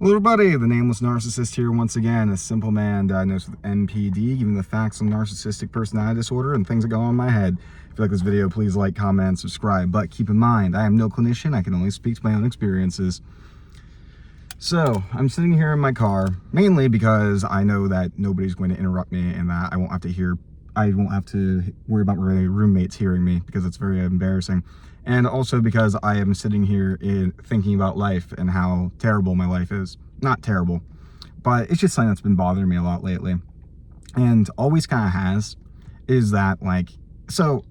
Hello everybody, the Nameless Narcissist here once again, a simple man diagnosed with NPD, giving the facts on Narcissistic Personality Disorder and things that go on in my head. If you like this video, please like, comment, and subscribe. But keep in mind, I am no clinician, I can only speak to my own experiences. So, I'm sitting here in my car, mainly because I know that nobody's going to interrupt me and that I won't have to worry about my roommates hearing me because it's very embarrassing. And also because I am sitting here thinking about life and how terrible my life is. Not terrible, but it's just something that's been bothering me a lot lately. And always kind of has, is that so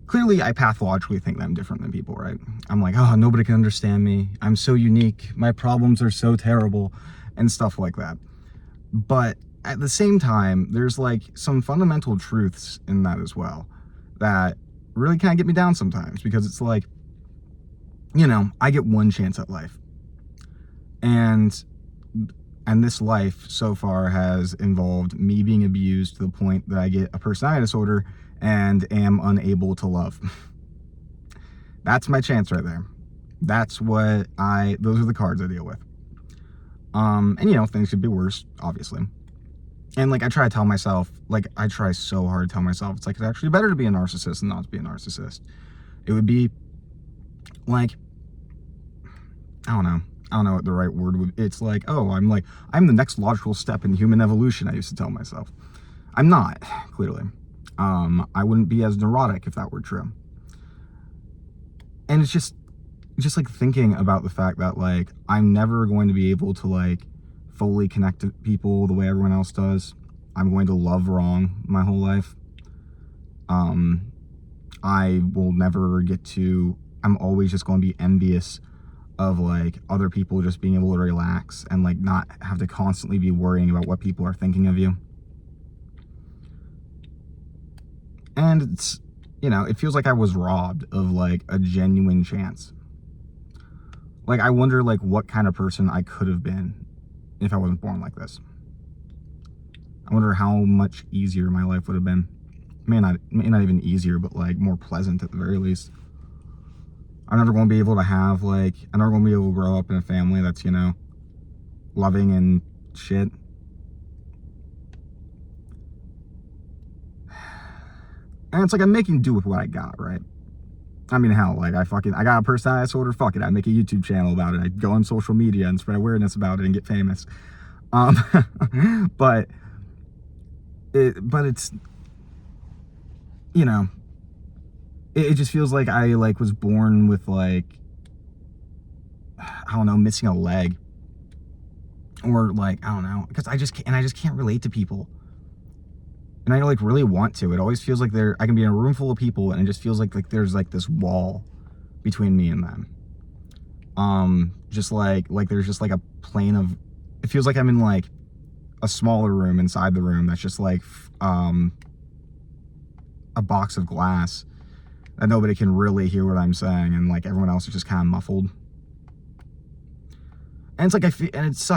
clearly I pathologically think that I'm different than people, right? I'm like, oh, nobody can understand me. I'm so unique. My problems are so terrible and stuff like that. But at the same time, there's some fundamental truths in that as well that really kind of get me down sometimes, because it's I get one chance at life, and this life so far has involved me being abused to the point that I get a personality disorder and am unable to love. That's my chance right there. Those are the cards I deal with. And things could be worse, obviously. And I try to tell myself, I try so hard to tell myself, it's actually better to be a narcissist than not to be a narcissist. It would be I don't know what the right word would. It's oh, I'm the next logical step in human evolution, I used to tell myself. I'm not, clearly. I wouldn't be as neurotic if that were true. And it's just thinking about the fact that I'm never going to be able to fully connect to people the way everyone else does. I'm going to love wrong my whole life. I will never I'm always just going to be envious of other people just being able to relax and not have to constantly be worrying about what people are thinking of you. And it's, it feels like I was robbed of a genuine chance. I wonder what kind of person I could have been if I wasn't born like this. I wonder how much easier my life would have been. May not even easier, but more pleasant at the very least. I'm never going to be able to have I'm never going to be able to grow up in a family that's loving and shit. And it's I'm making do with what I got, right? I mean, hell, I got a personality disorder, fuck it, I make a YouTube channel about it, I go on social media and spread awareness about it and get famous. But it's, it just feels like I was born with I don't know, missing a leg. Or I don't know, because I just can't relate to people. And I really want to. It always feels like I can be in a room full of people and it just feels like there's this wall between me and them. Just there's just a plane of, it feels like I'm in a smaller room inside the room that's just a box of glass that nobody can really hear what I'm saying, and everyone else is just kind of muffled. And it's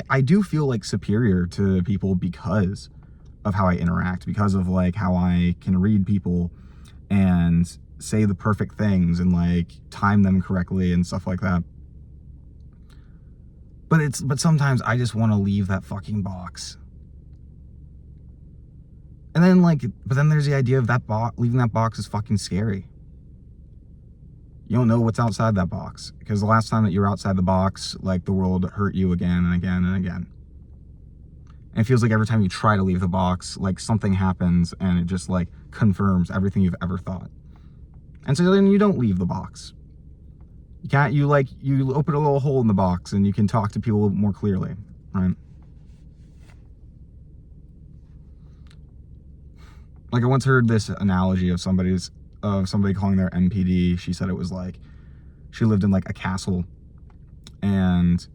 I do feel superior to people because of how I interact, because of how I can read people and say the perfect things and time them correctly and stuff like that. But sometimes I just want to leave that fucking box. And then but then there's the idea of leaving that box is fucking scary. You don't know what's outside that box, because the last time that you were outside the box, the world hurt you again and again and again. And it feels like every time you try to leave the box, something happens and it just confirms everything you've ever thought. And so then you don't leave the box. You open a little hole in the box and you can talk to people more clearly, right? I once heard this analogy of somebody calling their NPD. She said it was she lived in a castle, and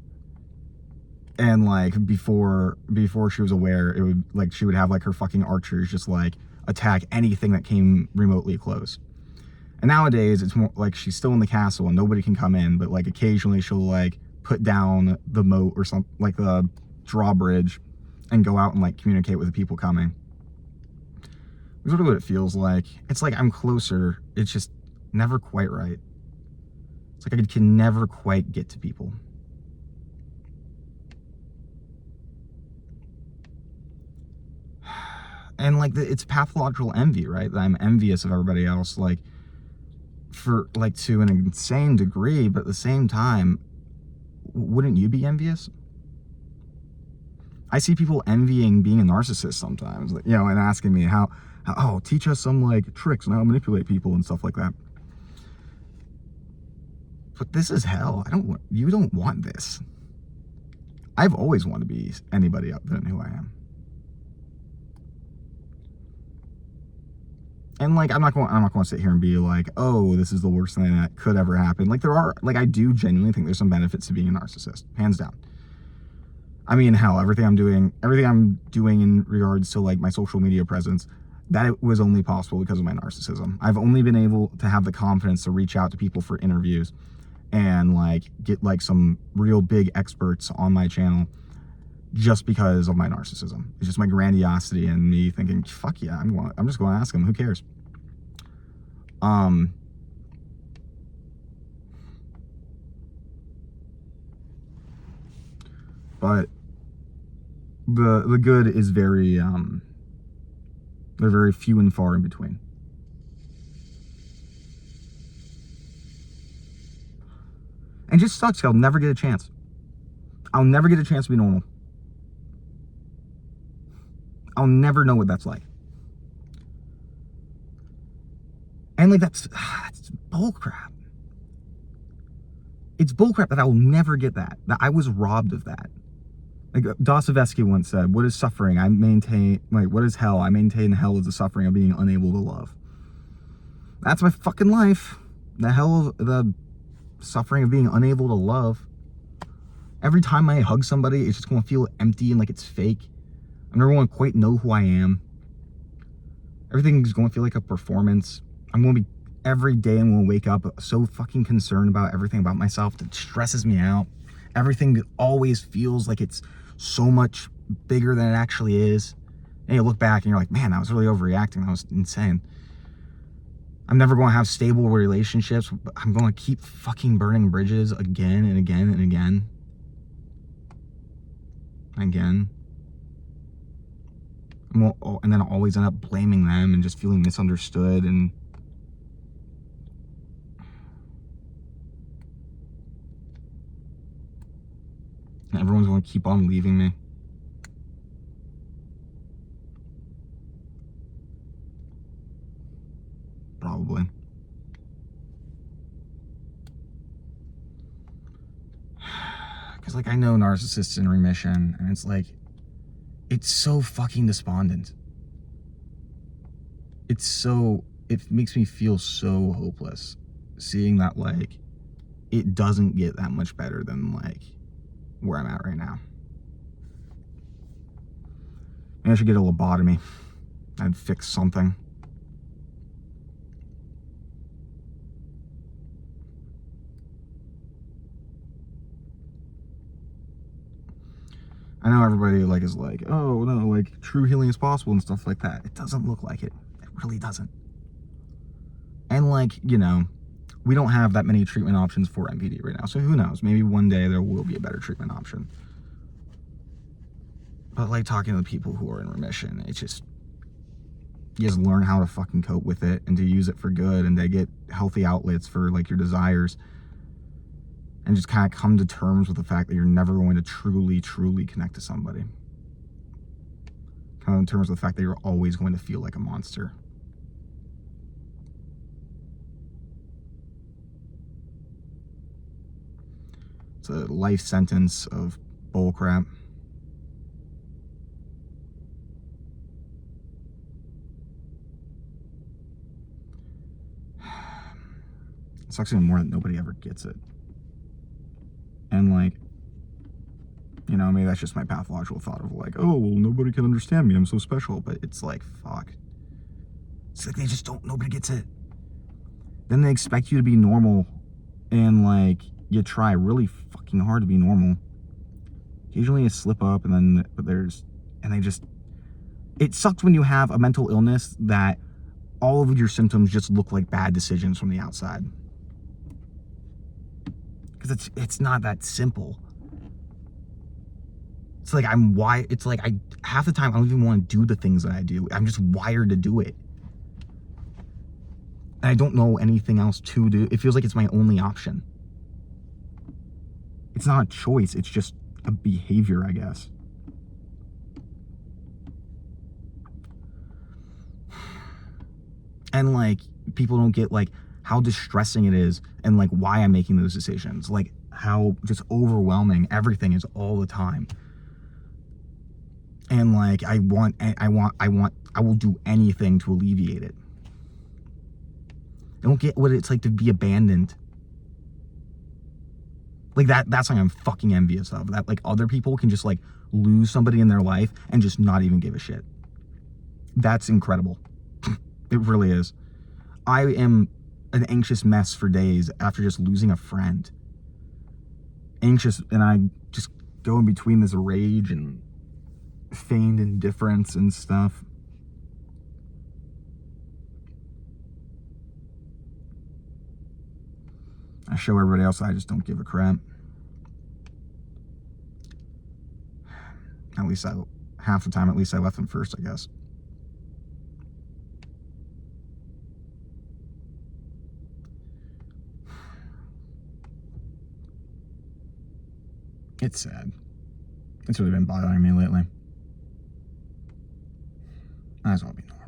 before she was aware, it would she would have her fucking archers just attack anything that came remotely close. And nowadays it's more she's still in the castle and nobody can come in, but occasionally she'll put down the moat or something, the drawbridge, and go out and communicate with the people coming. That's really what it feels like. It's I'm closer, it's just never quite right. It's I can never quite get to people. And like it's pathological envy, right? That I'm envious of everybody else, like for like to an insane degree, but at the same time, wouldn't you be envious? I see people envying being a narcissist sometimes, you know, and asking me how oh, teach us some like tricks on how to manipulate people and stuff like that. But this is hell. You don't want this. I've always wanted to be anybody other than who I am. And like, I'm not going to sit here and be like, oh, this is the worst thing that could ever happen. Like I do genuinely think there's some benefits to being a narcissist, hands down. I mean, hell, everything I'm doing in regards to like my social media presence, that was only possible because of my narcissism. I've only been able to have the confidence to reach out to people for interviews and like get like some real big experts on my channel just because of my narcissism. It's just my grandiosity and me thinking, fuck yeah, I'm just going to ask them, who cares? But the good is very they're very few and far in between. And it just sucks. I'll never get a chance. I'll never get a chance to be normal. I'll never know what that's like. And like that's bullcrap. It's bullcrap that I will never get that I was robbed of that. Like Dostoevsky once said, what is suffering? What is hell? I maintain hell is the suffering of being unable to love. That's my fucking life. The suffering of being unable to love. Every time I hug somebody, it's just going to feel empty and like it's fake. I'm never going to quite know who I am. Everything's going to feel like a performance. I'm going to be, every day I'm going to wake up so fucking concerned about everything about myself that stresses me out. Everything always feels like it's so much bigger than it actually is. And you look back and you're like, man, I was really overreacting. That was insane. I'm never going to have stable relationships. But I'm going to keep fucking burning bridges again and again and again. Again. And then I'll always end up blaming them and just feeling misunderstood and everyone's going to keep on leaving me. Probably. Because like I know narcissists in remission, and it's like, it's so fucking despondent. It makes me feel so hopeless seeing that like it doesn't get that much better than like where I'm at right now. Maybe I should get a lobotomy. I'd fix something. I know everybody like is like, oh no, like true healing is possible and stuff like that. It doesn't look like it. It really doesn't. And like, you know, we don't have that many treatment options for MPD right now. So who knows? Maybe one day there will be a better treatment option. But like talking to the people who are in remission, it's just, you just learn how to fucking cope with it and to use it for good and to get healthy outlets for like your desires. And just kind of come to terms with the fact that you're never going to truly connect to somebody. Come to terms with the fact that you're always going to feel like a monster. It's a life sentence of bullcrap. It sucks even more that nobody ever gets it. And like, you know, maybe that's just my pathological thought of like, oh, well, nobody can understand me, I'm so special. But it's like, fuck. It's like they just don't, nobody gets it. Then they expect you to be normal and like, you try really fucking hard to be normal. Occasionally you slip up and then, it sucks when you have a mental illness that all of your symptoms just look like bad decisions from the outside. Because it's not that simple. It's like it's like half the time I don't even want to do the things that I do. I'm just wired to do it. And I don't know anything else to do. It feels like it's my only option. It's not a choice, it's just a behavior, I guess. And like, people don't get like how distressing it is and like why I'm making those decisions. Like how just overwhelming everything is all the time. And like, I will do anything to alleviate it. I don't get what it's like to be abandoned. Like that's something I'm fucking envious of. That like other people can just like lose somebody in their life and just not even give a shit. That's incredible. It really is. I am an anxious mess for days after just losing a friend. Anxious, and I just go in between this rage and feigned indifference and stuff. I show everybody else I just don't give a crap. At least half the time, at least I left them first, I guess. It's sad. It's really been bothering me lately. Might as well be normal.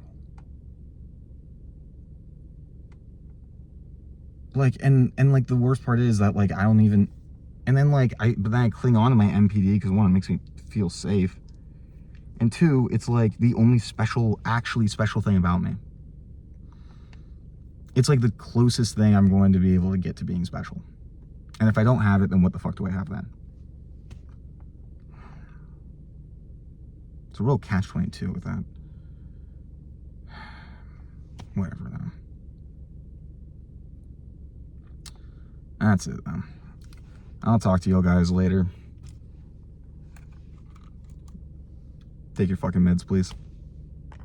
Like, and like the worst part is that like I don't even, and then like but then I cling on to my MPD because one, it makes me feel safe, and two, it's like the only actually special thing about me. It's like the closest thing I'm going to be able to get to being special. And if I don't have it, then what the fuck do I have then? It's a real catch-22 with that. Whatever, though. That's it, though. I'll talk to you guys later. Take your fucking meds, please.